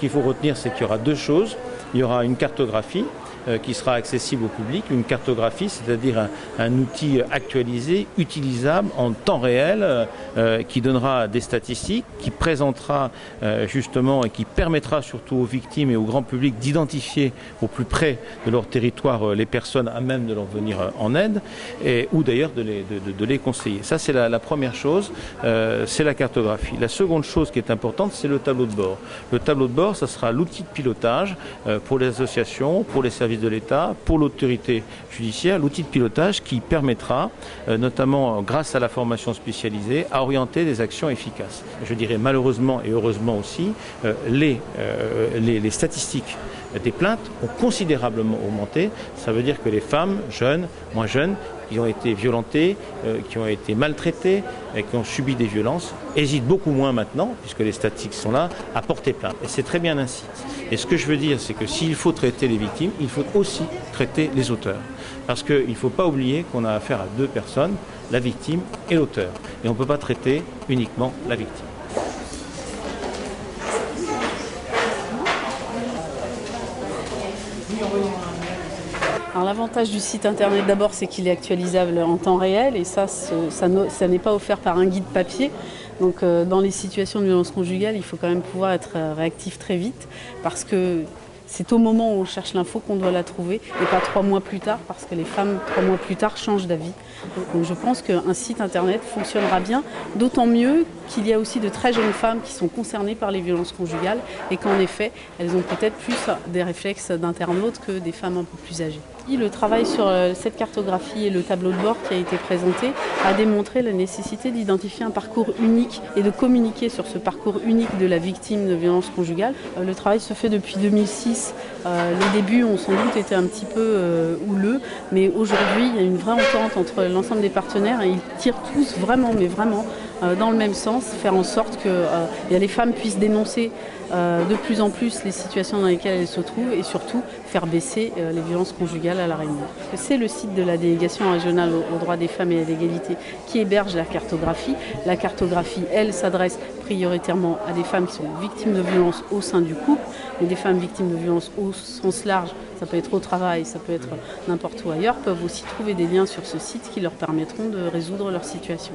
qu'il faut retenir, c'est qu'il y aura deux choses. Il y aura une cartographie qui sera accessible au public, une cartographie, c'est-à-dire un outil actualisé, utilisable en temps réel, qui donnera des statistiques, qui présentera justement et qui permettra surtout aux victimes et au grand public d'identifier au plus près de leur territoire les personnes à même de leur venir en aide, ou d'ailleurs de les conseiller. Ça, c'est la première chose, c'est la cartographie. La seconde chose qui est importante, c'est le tableau de bord. Le tableau de bord, ça sera l'outil de pilotage pour les associations, pour les services de l'État, pour l'autorité judiciaire, l'outil de pilotage qui permettra, notamment grâce à la formation spécialisée, à orienter des actions efficaces. Je dirais malheureusement et heureusement aussi, les statistiques des plaintes ont considérablement augmenté. Ça veut dire que les femmes, jeunes, moins jeunes, qui ont été violentées, qui ont été maltraitées et qui ont subi des violences, hésitent beaucoup moins maintenant, puisque les statistiques sont là, à porter plainte. Et c'est très bien ainsi. Et ce que je veux dire, c'est que s'il faut traiter les victimes, il faut aussi traiter les auteurs. Parce qu'il ne faut pas oublier qu'on a affaire à deux personnes, la victime et l'auteur. Et on ne peut pas traiter uniquement la victime. Alors l'avantage du site internet d'abord, c'est qu'il est actualisable en temps réel et ça n'est pas offert par un guide papier. Donc dans les situations de violence conjugale, il faut quand même pouvoir être réactif très vite parce que c'est au moment où on cherche l'info qu'on doit la trouver et pas 3 mois plus tard parce que les femmes 3 mois plus tard changent d'avis. Donc je pense qu'un site internet fonctionnera bien, d'autant mieux qu'il y a aussi de très jeunes femmes qui sont concernées par les violences conjugales et qu'en effet, elles ont peut-être plus des réflexes d'internautes que des femmes un peu plus âgées. Le travail sur cette cartographie et le tableau de bord qui a été présenté a démontré la nécessité d'identifier un parcours unique et de communiquer sur ce parcours unique de la victime de violences conjugales. Le travail se fait depuis 2006. Les débuts ont sans doute été un petit peu houleux, mais aujourd'hui, il y a une vraie entente entre l'ensemble des partenaires et ils tirent tous vraiment, mais vraiment, dans le même sens, faire en sorte que les femmes puissent dénoncer de plus en plus les situations dans lesquelles elles se trouvent et surtout faire baisser les violences conjugales à La Réunion. C'est le site de la délégation régionale aux droits des femmes et à l'égalité qui héberge la cartographie. La cartographie, elle, s'adresse prioritairement à des femmes qui sont victimes de violences au sein du couple, mais des femmes victimes de violences au sens large, ça peut être au travail, ça peut être n'importe où ailleurs, peuvent aussi trouver des liens sur ce site qui leur permettront de résoudre leur situation.